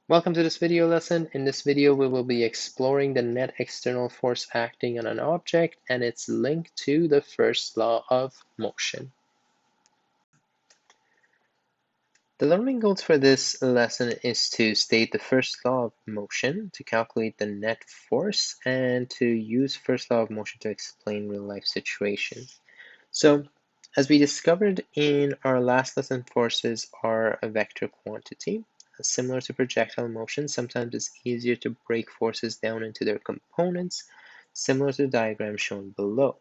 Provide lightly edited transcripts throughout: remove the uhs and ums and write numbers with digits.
Welcome to this video lesson. In this video, we will be exploring the net external force acting on an object and its link to the first law of motion. The learning goals for this lesson is to state the first law of motion, to calculate the net force, and to use first law of motion to explain real life situations. So, as we discovered in our last lesson, forces are a vector quantity. Similar to projectile motion, sometimes it's easier to break forces down into their components, similar to the diagram shown below.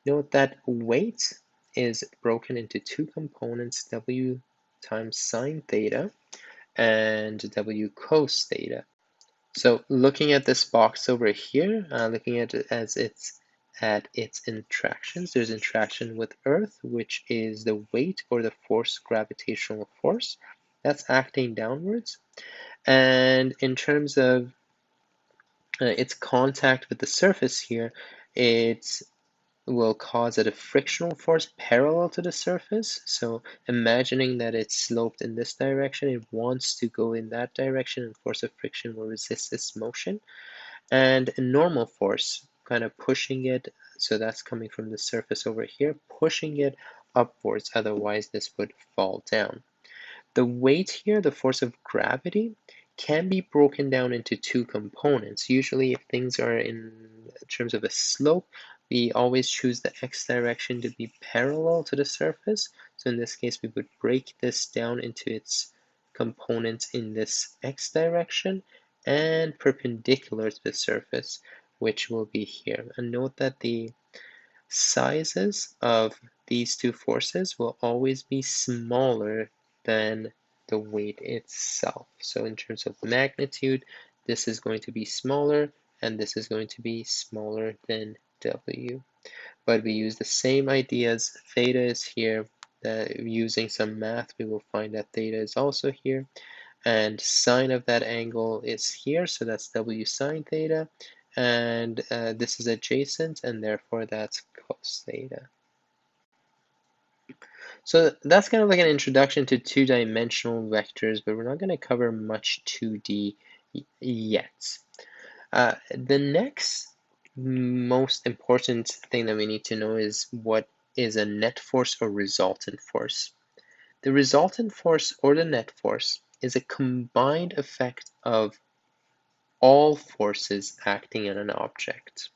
Note that weight is broken into two components, W times sine theta and W cos theta. So looking at this box over here, looking at it as its interactions, there's interaction with Earth, which is the weight or the force, gravitational force, that's acting downwards. And in terms of its contact with the surface here, it will cause a frictional force parallel to the surface. So imagining that it's sloped in this direction, it wants to go in that direction, and force of friction will resist this motion. And a normal force, kind of pushing it, so that's coming from the surface over here, pushing it upwards, otherwise this would fall down. The weight here, the force of gravity, can be broken down into two components. Usually if things are in terms of a slope, we always choose the x direction to be parallel to the surface. So in this case, we would break this down into its components in this x direction and perpendicular to the surface, which will be here. And note that the sizes of these two forces will always be smaller than the weight itself. So in terms of magnitude, this is going to be smaller and this is going to be smaller than W. But we use the same ideas. Theta is here. Using some math, we will find that theta is also here. And sine of that angle is here, so that's W sine theta. And this is adjacent, and therefore that's cos theta. So that's kind of like an introduction to two-dimensional vectors, but we're not going to cover much 2D yet. The next most important thing that we need to know is what is a net force or resultant force. The resultant force or the net force is a combined effect of all forces acting on an object.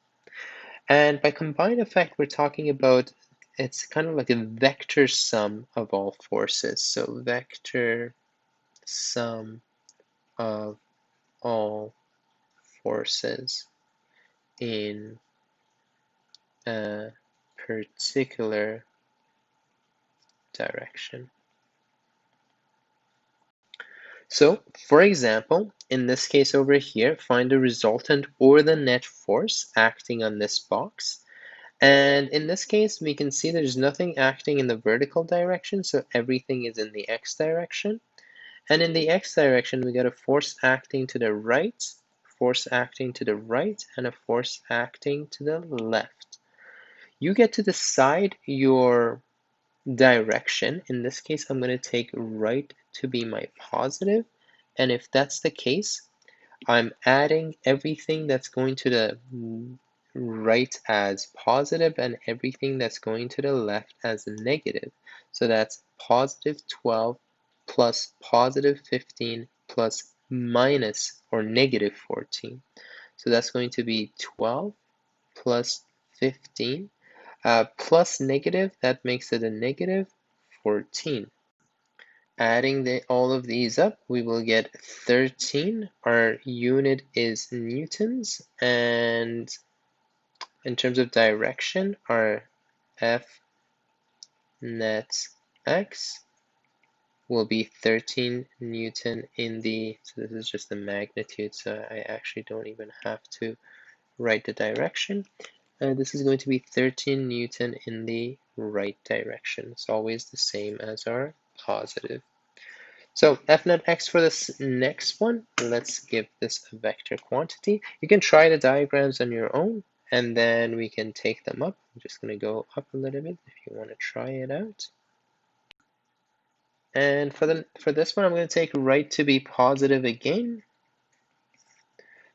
And by combined effect, we're talking about, it's kind of like a vector sum of all forces. So vector sum of all forces in a particular direction. So, for example, in this case over here, find the resultant or the net force acting on this box. And in this case, we can see there's nothing acting in the vertical direction, so everything is in the x direction. And in the x direction, we got a force acting to the right, force acting to the right, and a force acting to the left. You get to decide your direction. In this case, I'm going to take right to be my positive. And if that's the case, I'm adding everything that's going to the right as positive and everything that's going to the left as negative. So that's positive 12 plus positive 15 plus minus or negative 14. So that's going to be 12 plus 15 plus negative, that makes it a negative 14. Adding all of these up, we will get 13. Our unit is newtons, and in terms of direction, our F net x will be 13 Newton in the, so this is just the magnitude, so I actually don't even have to write the direction. This is going to be 13 Newton in the right direction. It's always the same as our positive. So F net x for this next one, let's give this a vector quantity. You can try the diagrams on your own, and then we can take them up. I'm just going to go up a little bit if you want to try it out. And for this one, I'm going to take right to be positive again.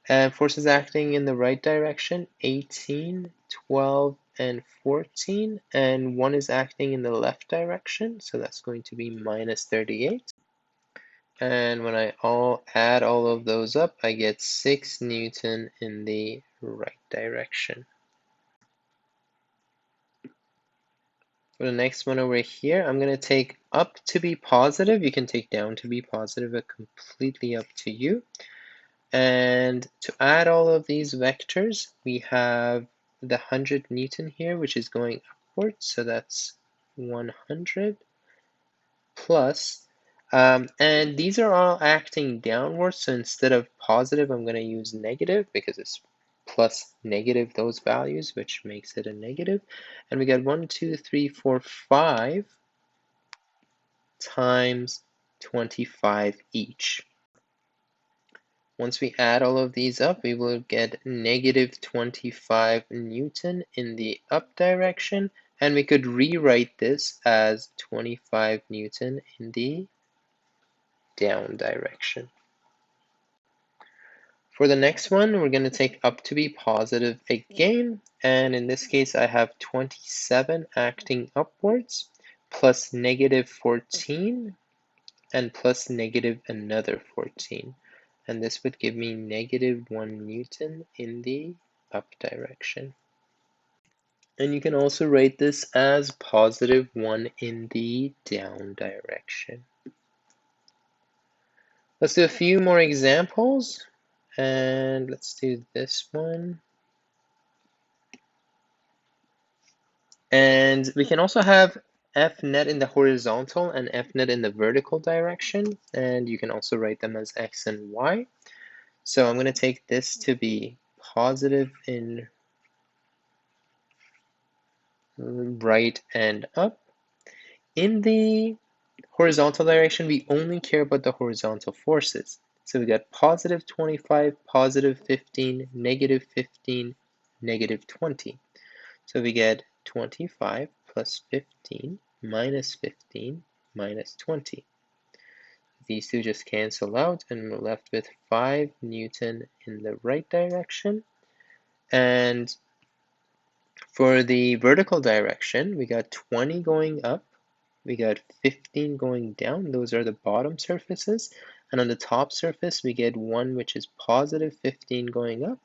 And forces acting in the right direction, 18, 12, and 14. And one is acting in the left direction, so that's going to be minus 38. And when I add all of those up, I get 6 Newton in the right direction. For the next one over here, I'm going to take up to be positive. You can take down to be positive, but completely up to you. And to add all of these vectors, we have the 100 Newton here, which is going upwards. So that's 100 plus. And these are all acting downwards. So instead of positive, I'm going to use negative because it's plus negative those values, which makes it a negative. And we got 1, 2, 3, 4, 5 times 25 each. Once we add all of these up, we will get negative 25 Newton in the up direction, and we could rewrite this as 25 Newton in the down direction. For the next one, we're going to take up to be positive again, and in this case, I have 27 acting upwards, plus negative 14, and plus negative another 14. And this would give me negative 1 Newton in the up direction. And you can also write this as positive 1 in the down direction. Let's do a few more examples. And let's do this one. And we can also have F net in the horizontal and F net in the vertical direction. And you can also write them as X and Y. So I'm going to take this to be positive in right and up. In the horizontal direction, we only care about the horizontal forces. So we got positive 25, positive 15, negative 15, negative 20. So we get 25 plus 15 minus 15 minus 20. These two just cancel out, and we're left with 5 Newton in the right direction. And for the vertical direction, we got 20 going up, we got 15 going down. Those are the bottom surfaces. And on the top surface, we get 1 which is positive 15 going up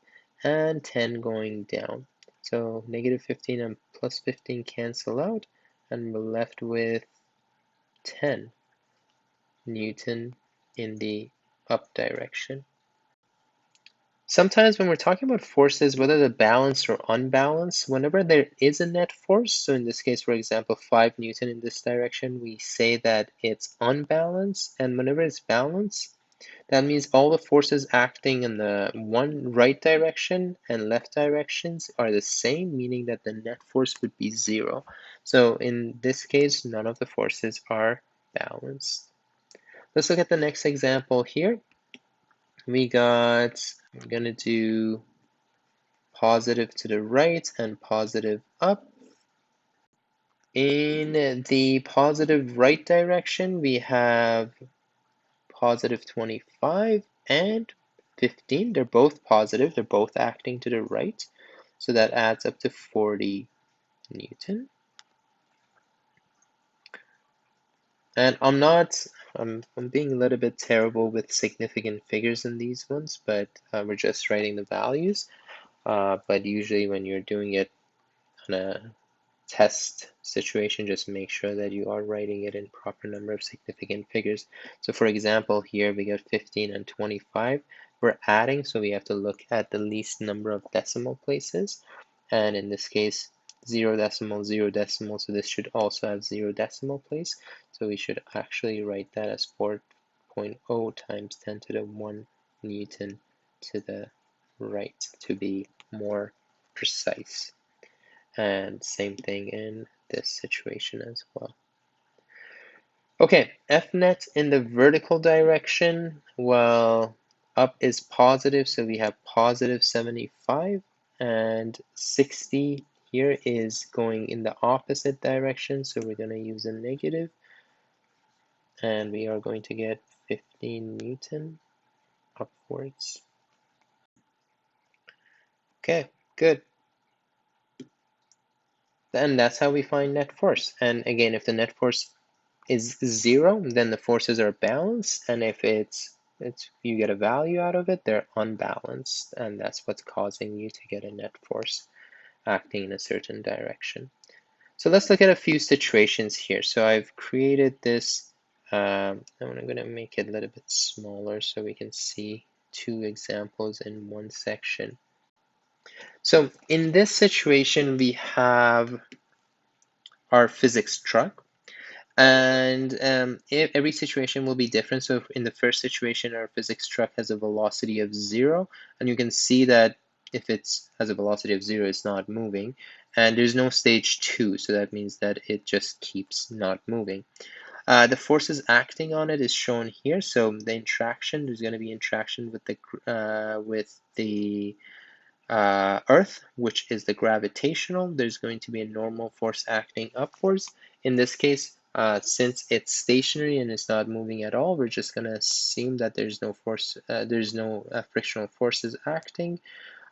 and 10 going down. So negative 15 and plus 15 cancel out, and we're left with 10 Newton in the up direction. Sometimes when we're talking about forces, whether they're balanced or unbalanced, whenever there is a net force, so in this case, for example, 5 Newton in this direction, we say that it's unbalanced. And whenever it's balanced, that means all the forces acting in the one right direction and left directions are the same, meaning that the net force would be 0. So in this case, none of the forces are balanced. Let's look at the next example here. I'm gonna do positive to the right and positive up. In the positive right direction, we have positive 25 and 15. They're both positive, they're both acting to the right. So that adds up to 40 Newton. And I'm being a little bit terrible with significant figures in these ones, but we're just writing the values. But usually when you're doing it on a test situation, just make sure that you are writing it in proper number of significant figures. So for example, here we got 15 and 25. We're adding, so we have to look at the least number of decimal places. And in this case, 0 decimal, 0 decimal, so this should also have 0 decimal place. So we should actually write that as 4.0 times 10 to the 1 Newton to the right to be more precise. And same thing in this situation as well. Okay, F net in the vertical direction, well, up is positive, so we have positive 75, and 60 here is going in the opposite direction, so we're going to use a negative. and we are going to get 15 Newton upwards. Okay, good. And that's how we find net force. And again, if the net force is 0, then the forces are balanced, and if it's you get a value out of it, they're unbalanced, and that's what's causing you to get a net force acting in a certain direction. So let's look at a few situations here. So I've created this, I'm going to make it a little bit smaller so we can see two examples in one section. So in this situation, we have our physics truck. And every situation will be different. So in the first situation, our physics truck has a velocity of 0, and you can see that if it has a velocity of 0, it's not moving. And there's no stage 2, so that means that it just keeps not moving. The forces acting on it is shown here. So the interaction, there's going to be interaction with the Earth, which is the gravitational. There's going to be a normal force acting upwards. In this case, since it's stationary and it's not moving at all, we're just going to assume that there's no force, there's no frictional forces acting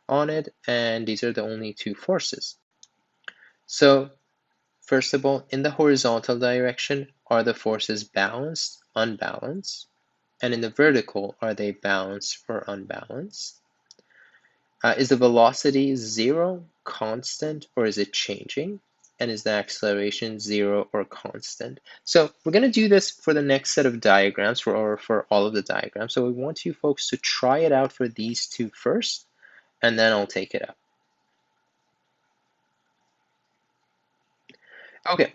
on it, and these are the only two forces. So first of all, in the horizontal direction, are the forces balanced, unbalanced? And in the vertical, are they balanced or unbalanced? Is the velocity 0, constant, or is it changing? And is the acceleration 0 or constant? So we're going to do this for the next set of diagrams, or for all of the diagrams. So we want you folks to try it out for these two first, and then I'll take it up. Okay,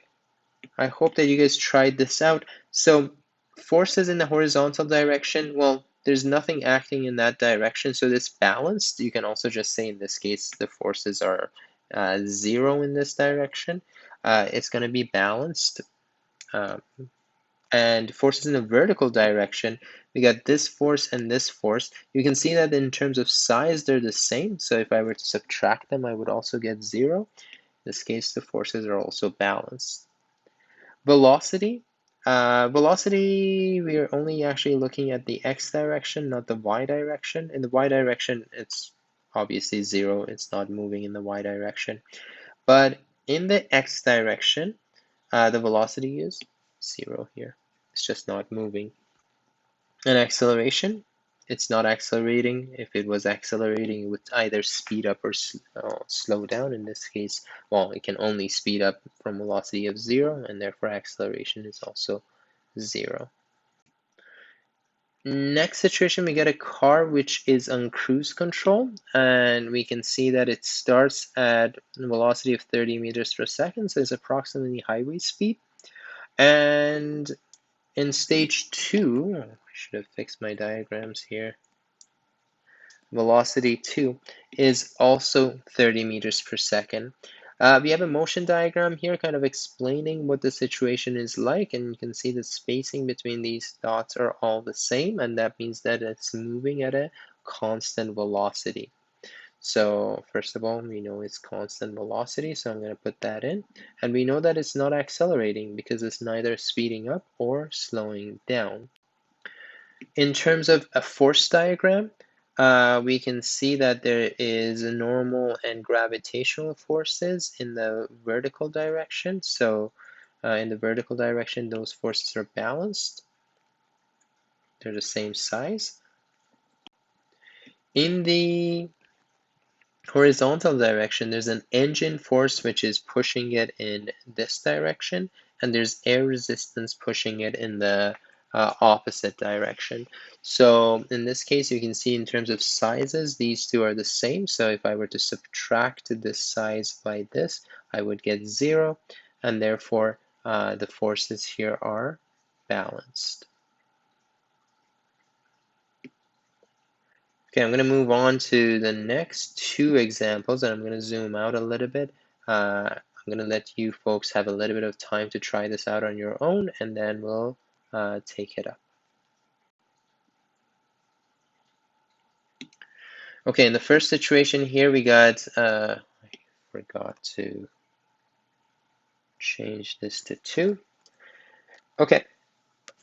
I hope that you guys tried this out. So forces in the horizontal direction, well, there's nothing acting in that direction, so it's balanced. You can also just say in this case the forces are 0 in this direction. It's going to be balanced. And forces in the vertical direction, we got this force and this force. You can see that in terms of size, they're the same. So if I were to subtract them, I would also get 0. In this case, the forces are also balanced. Velocity. Velocity, we are only actually looking at the x direction, not the y direction. In the y direction, it's obviously 0. It's not moving in the y direction. But in the x direction, the velocity is 0 here. It's just not moving. And acceleration, it's not accelerating. If it was accelerating, it would either speed up or slow down. In this case, well, it can only speed up from velocity of 0, and therefore acceleration is also 0. Next situation, we get a car which is on cruise control, and we can see that it starts at a velocity of 30 meters per second, so it's approximately highway speed. And in stage 2, I should have fixed my diagrams here. Velocity 2 is also 30 meters per second. We have a motion diagram here kind of explaining what the situation is like, and you can see the spacing between these dots are all the same, and that means that it's moving at a constant velocity. So first of all, we know it's constant velocity, so I'm going to put that in. And we know that it's not accelerating because it's neither speeding up or slowing down. In terms of a force diagram, we can see that there is normal and gravitational forces in the vertical direction. So in the vertical direction, those forces are balanced. They're the same size. In the horizontal direction, there's an engine force which is pushing it in this direction, and there's air resistance pushing it in the opposite direction. So in this case, you can see in terms of sizes, these two are the same. So if I were to subtract this size by this, I would get 0, and therefore the forces here are balanced. Okay, I'm going to move on to the next two examples, and I'm going to zoom out a little bit. I'm going to let you folks have a little bit of time to try this out on your own, and then we'll take it up. Okay, in the first situation here, we got, I forgot to change this to 2. Okay,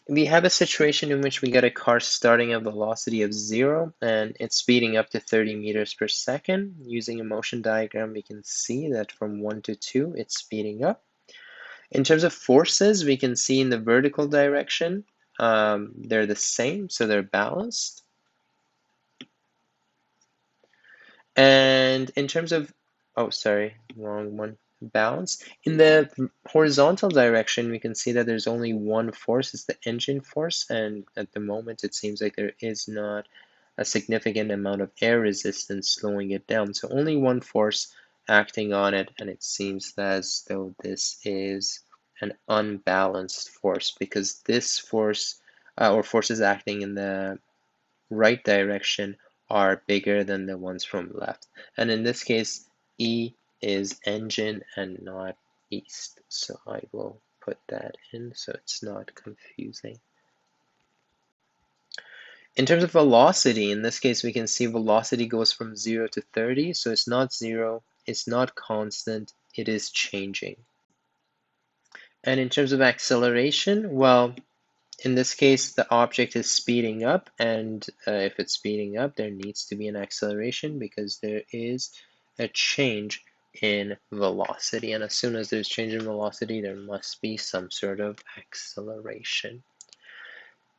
We have a situation in which we get a car starting at velocity of 0 and it's speeding up to 30 meters per second. Using a motion diagram, we can see that from 1 to 2, it's speeding up. In terms of forces, we can see in the vertical direction, they're the same, so they're balanced. And in terms of, oh, sorry, wrong one, balance. In the horizontal direction, we can see that there's only one force, it's the engine force, and at the moment it seems like there is not a significant amount of air resistance slowing it down. So only one force acting on it, and it seems as though this is an unbalanced force because this force or forces acting in the right direction are bigger than the ones from left. And in this case, E is engine and not east. So I will put that in so it's not confusing. In terms of velocity, in this case, we can see velocity goes from 0 to 30. So it's not 0, it's not constant, it is changing. And in terms of acceleration, well, in this case, the object is speeding up, and if it's speeding up, there needs to be an acceleration because there is a change in velocity. And as soon as there's change in velocity, there must be some sort of acceleration.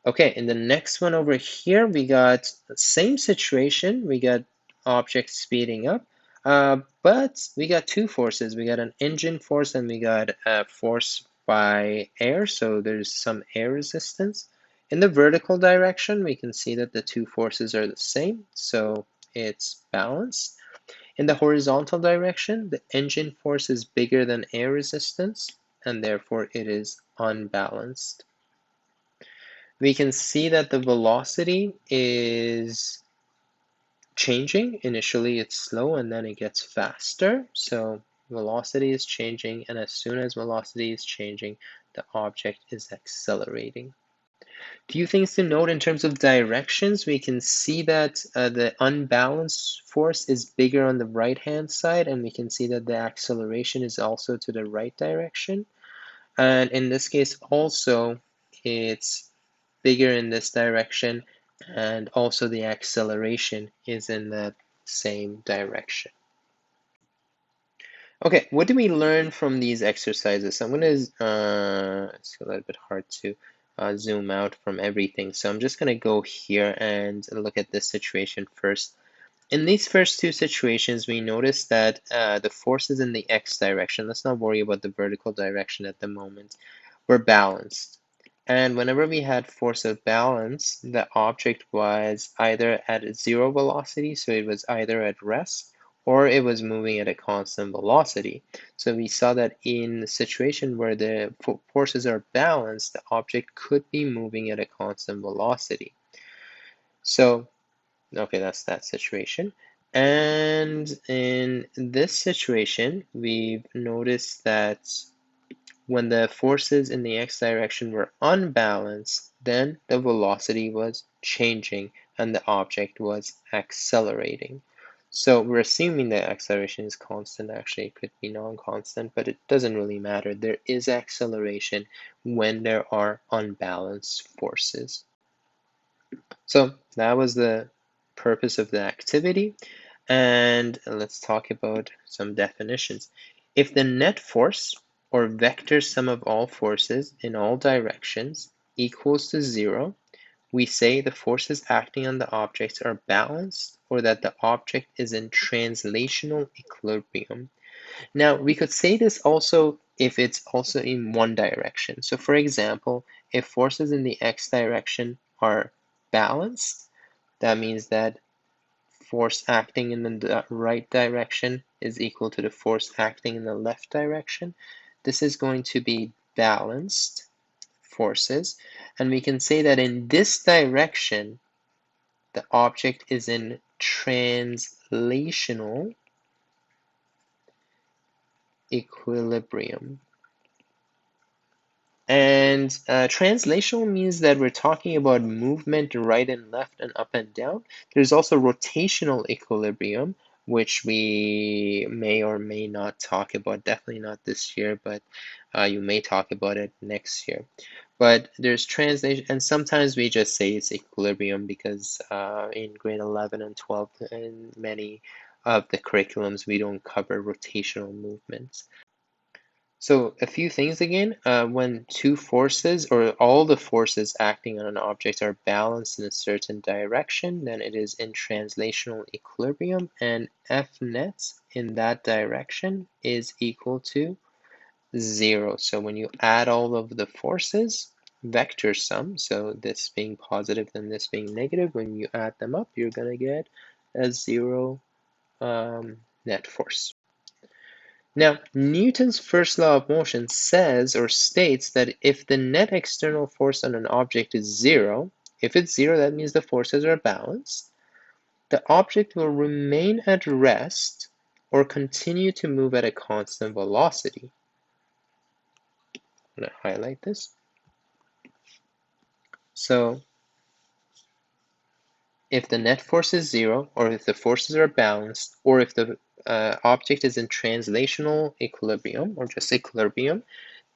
Okay, in the next one over here, we got the same situation. We got objects speeding up, but we got two forces. We got an engine force and we got a force by air, so there's some air resistance. In the vertical direction, we can see that the two forces are the same, so it's balanced. In the horizontal direction, the engine force is bigger than air resistance, and therefore it is unbalanced. We can see that the velocity is changing. Initially it's slow and then it gets faster. So velocity is changing, and as soon as velocity is changing, the object is accelerating. Few things to note in terms of directions. We can see that the unbalanced force is bigger on the right hand side, and we can see that the acceleration is also to the right direction. And in this case also, it's bigger in this direction, and also the acceleration is in the same direction. Okay, what do we learn from these exercises? I'm going to, it's a little bit hard to zoom out from everything, so I'm just going to go here and look at this situation first. In these first two situations, we notice that the forces in the x direction, let's not worry about the vertical direction at the moment, were balanced. And whenever we had force of balance, the object was either at zero velocity, so it was either at rest, or it was moving at a constant velocity. So we saw that in the situation where the forces are balanced, the object could be moving at a constant velocity. So, okay, that's that situation. And in this situation, we've noticed that when the forces in the x direction were unbalanced, then the velocity was changing and the object was accelerating. So we're assuming that acceleration is constant. Actually, it could be non-constant, but it doesn't really matter. There is acceleration when there are unbalanced forces. So that was the purpose of the activity. And let's talk about some definitions. If the net force or vector sum of all forces in all directions equals to 0, we say the forces acting on the objects are balanced, or that the object is in translational equilibrium. Now, we could say this also if it's also in one direction. So for example, if forces in the x direction are balanced, that means that force acting in the right direction is equal to the force acting in the left direction. This is going to be balanced forces. And we can say that in this direction, the object is in translational equilibrium. And translational means that we're talking about movement right and left and up and down. There's also rotational equilibrium, which we may or may not talk about, definitely not this year, but You may talk about it next year. But there's translation, and sometimes we just say it's equilibrium because in grade 11 and 12, in many of the curriculums, we don't cover rotational movements. So a few things again, when two forces or all the forces acting on an object are balanced in a certain direction, then it is in translational equilibrium, and F net in that direction is equal to 0. So when you add all of the forces, vector sum, so this being positive and this being negative, when you add them up, you're going to get a 0 net force. Now, Newton's first law of motion says or states that if the net external force on an object is 0, if it's 0, that means the forces are balanced, the object will remain at rest or continue to move at a constant velocity. I'm going to highlight this. So if the net force is 0, or if the forces are balanced, or if the object is in translational equilibrium, or just equilibrium,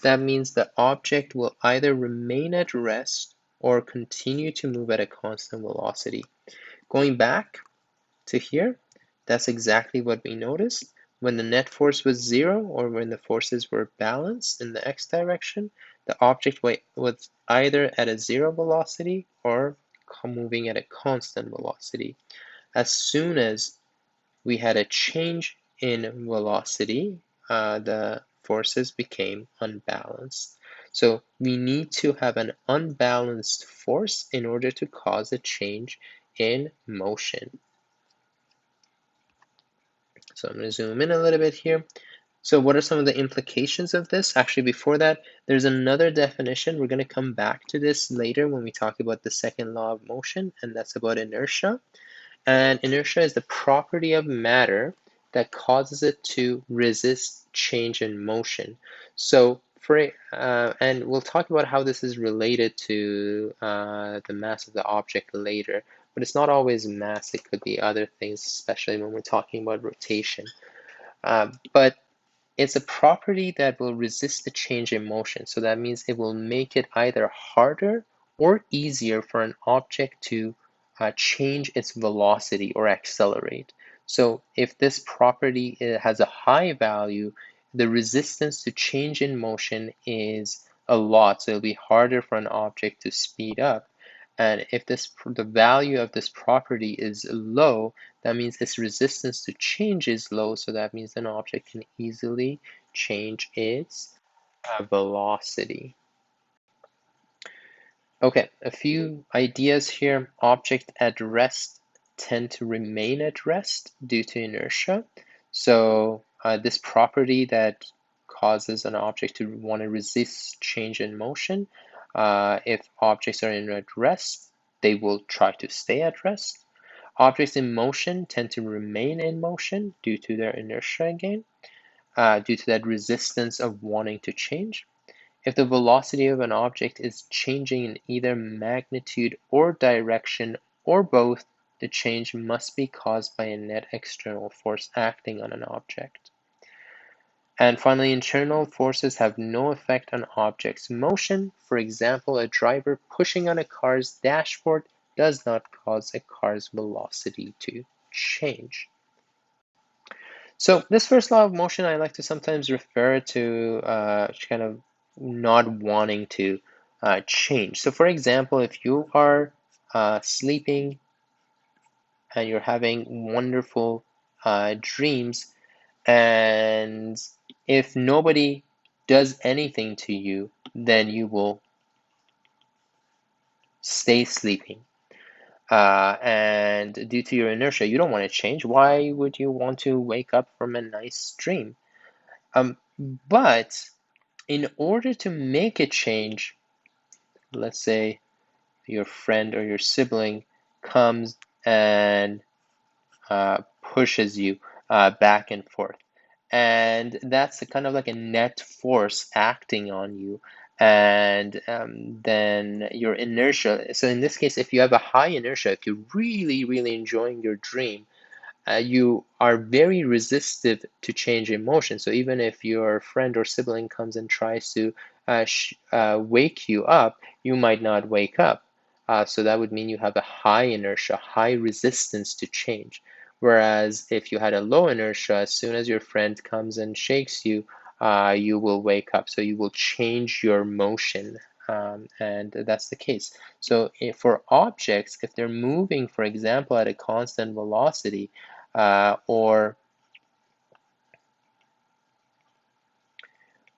that means the object will either remain at rest or continue to move at a constant velocity. Going back to here, that's exactly what we noticed. When the net force was 0, or when the forces were balanced in the x direction, the object was either at a 0 velocity or moving at a constant velocity. As soon as we had a change in velocity, the forces became unbalanced. So we need to have an unbalanced force in order to cause a change in motion. So I'm going to zoom in a little bit here. So what are some of the implications of this? Actually, before that, there's another definition. We're going to come back to this later when we talk about the second law of motion, and that's about inertia. And inertia is the property of matter that causes it to resist change in motion. So and we'll talk about how this is related to the mass of the object later, but it's not always mass, it could be other things, especially when we're talking about rotation. But it's a property that will resist the change in motion. So that means it will make it either harder or easier for an object to change its velocity or accelerate. So if this property has a high value, the resistance to change in motion is a lot. So it'll be harder for an object to speed up. And if the value of this property is low, that means its resistance to change is low, so that means an object can easily change its velocity. Okay, a few ideas here. Objects at rest tend to remain at rest due to inertia. So this property that causes an object to want to resist change in motion, if objects are in at rest, they will try to stay at rest. Objects in motion tend to remain in motion due to their inertia again, due to that resistance of wanting to change. If the velocity of an object is changing in either magnitude or direction or both, the change must be caused by a net external force acting on an object. And finally, internal forces have no effect on objects' motion. For example, a driver pushing on a car's dashboard does not cause a car's velocity to change. So this first law of motion, I like to sometimes refer to kind of not wanting to change. So for example, if you are sleeping and you're having wonderful dreams, and if nobody does anything to you, then you will stay sleeping. And due to your inertia, you don't want to change. Why would you want to wake up from a nice dream? But in order to make a change, let's say your friend or your sibling comes and pushes you back and forth. And that's kind of like a net force acting on you. And then your inertia. So in this case, if you have a high inertia, if you're really, really enjoying your dream, you are very resistive to change in motion. So even if your friend or sibling comes and tries to wake you up, you might not wake up. So that would mean you have a high inertia, high resistance to change. Whereas if you had a low inertia, as soon as your friend comes and shakes you, you will wake up. So you will change your motion. And that's the case. So for objects, if they're moving, for example, at a constant velocity, uh, or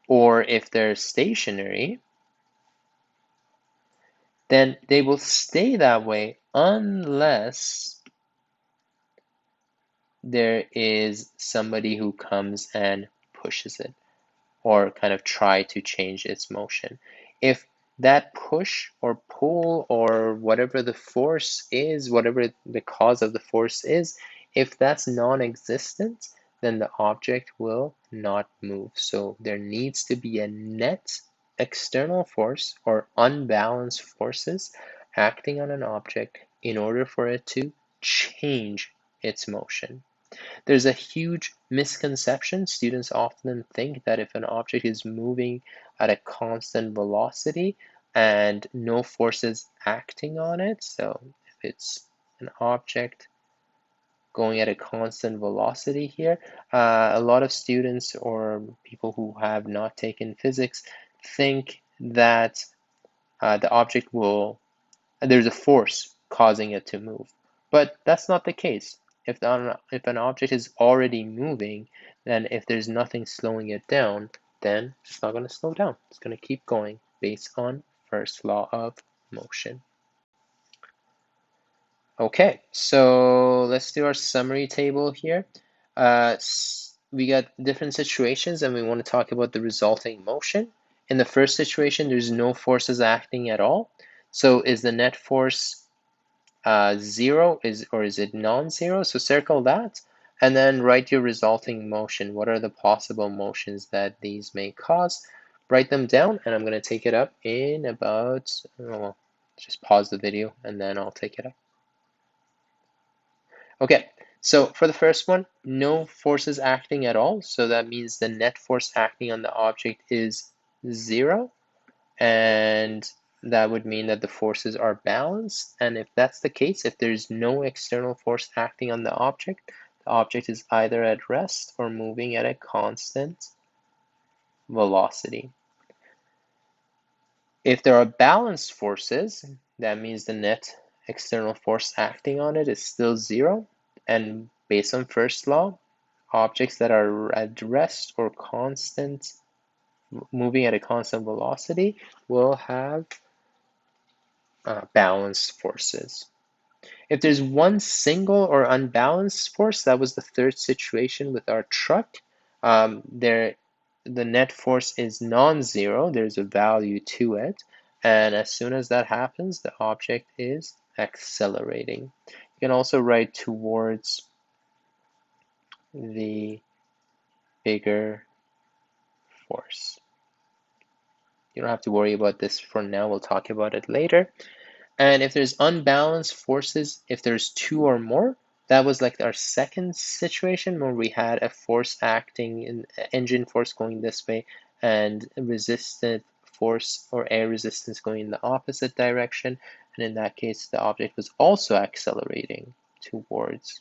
or if they're stationary, then they will stay that way unless there is somebody who comes and pushes it, or kind of try to change its motion. If that push or pull or whatever the force is, whatever the cause of the force is, if that's non-existent, then the object will not move. So there needs to be a net external force or unbalanced forces acting on an object in order for it to change its motion. There's a huge misconception. Students often think that if an object is moving at a constant velocity and no forces acting on it, so if it's an object going at a constant velocity here, a lot of students or people who have not taken physics think that the object will there's a force causing it to move. But that's not the case. If an object is already moving, then if there's nothing slowing it down, then it's not going to slow down. It's going to keep going based on first law of motion. Okay, so let's do our summary table here. We got different situations and we want to talk about the resulting motion. In the first situation, there's no forces acting at all. So is the net force zero or is it non-zero? So circle that and then write your resulting motion. What are the possible motions that these may cause? Write them down and I'm going to take it up in about, well, just pause the video and then I'll take it up. Okay, so for the first one, no forces acting at all. So that means the net force acting on the object is zero. And that would mean that the forces are balanced. And if that's the case, if there's no external force acting on the object is either at rest or moving at a constant velocity. If there are balanced forces, that means the net external force acting on it is still zero. And based on first law, objects that are at rest or constant, moving at a constant velocity, will have balanced forces. If there's one single or unbalanced force, that was the third situation with our truck, the net force is non-zero, there's a value to it, and as soon as that happens, the object is accelerating. You can also write towards the bigger force. You don't have to worry about this for now, we'll talk about it later. And if there's unbalanced forces, if there's two or more, that was like our second situation where we had a force acting, in engine force going this way, and resistant force or air resistance going in the opposite direction. And in that case, the object was also accelerating towards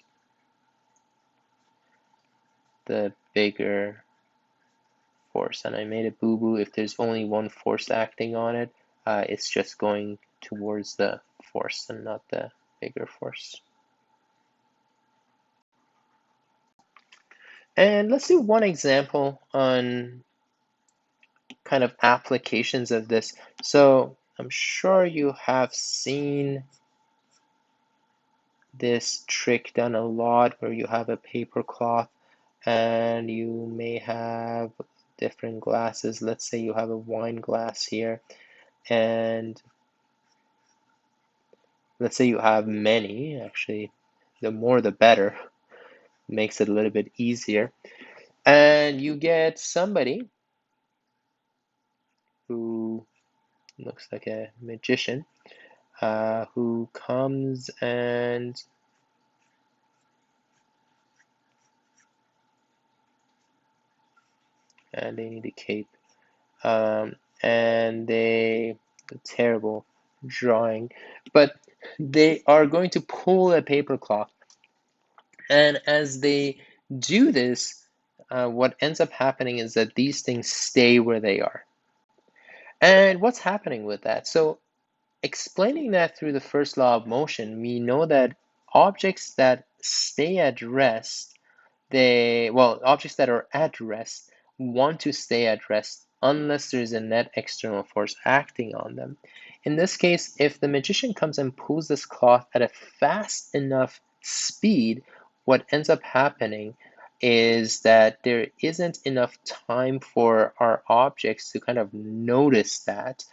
the bigger force. And I made a boo-boo. If there's only one force acting on it, it's just going towards the force and not the bigger force. And let's do one example on kind of applications of this. So I'm sure you have seen this trick done a lot where you have a paper cloth and you may have different glasses. Let's say you have a wine glass here, and let's say you have many. Actually, the more the better, makes it a little bit easier. And you get somebody who looks like a magician who comes and and they need a cape. And terrible drawing, but they are going to pull a paper cloth. And as they do this, what ends up happening is that these things stay where they are. And what's happening with that? So, explaining that through the first law of motion, we know that objects that stay at rest objects that are at rest want to stay at rest unless there's a net external force acting on them. In this case, if the magician comes and pulls this cloth at a fast enough speed, what ends up happening is that there isn't enough time for our objects to kind of notice that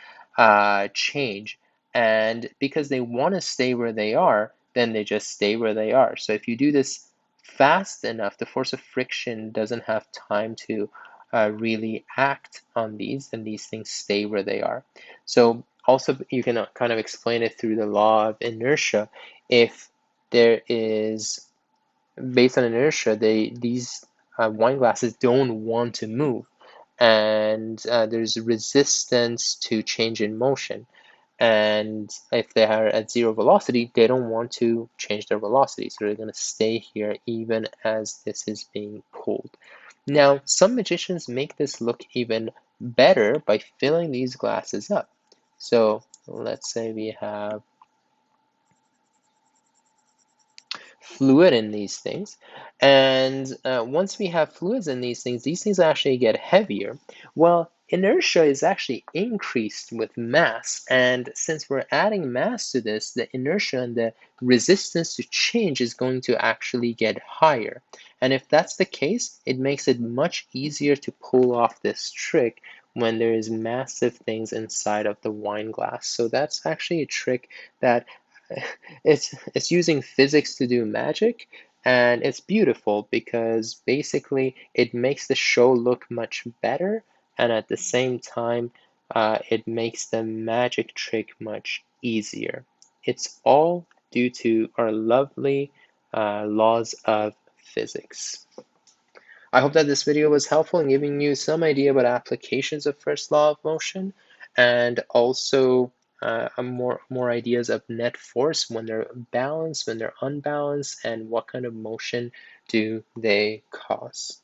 change. And because they want to stay where they are, then they just stay where they are. So if you do this fast enough, the force of friction doesn't have time to really act on these, and these things stay where they are. So also you can kind of explain it through the law of inertia. If there is, based on inertia, these wine glasses don't want to move, and there's resistance to change in motion. And if they are at zero velocity, they don't want to change their velocity. So they're going to stay here even as this is being pulled. Now, some magicians make this look even better by filling these glasses up. So let's say we have fluid in these things. And once we have fluids in these things actually get heavier. Well, inertia is actually increased with mass. And since we're adding mass to this, the inertia and the resistance to change is going to actually get higher. And if that's the case, it makes it much easier to pull off this trick when there is massive things inside of the wine glass. So that's actually a trick that it's using physics to do magic, and it's beautiful because basically it makes the show look much better, and at the same time it makes the magic trick much easier. It's all due to our lovely laws of physics. I hope that this video was helpful in giving you some idea about applications of first law of motion, and also more ideas of net force when they're balanced, when they're unbalanced, and what kind of motion do they cause.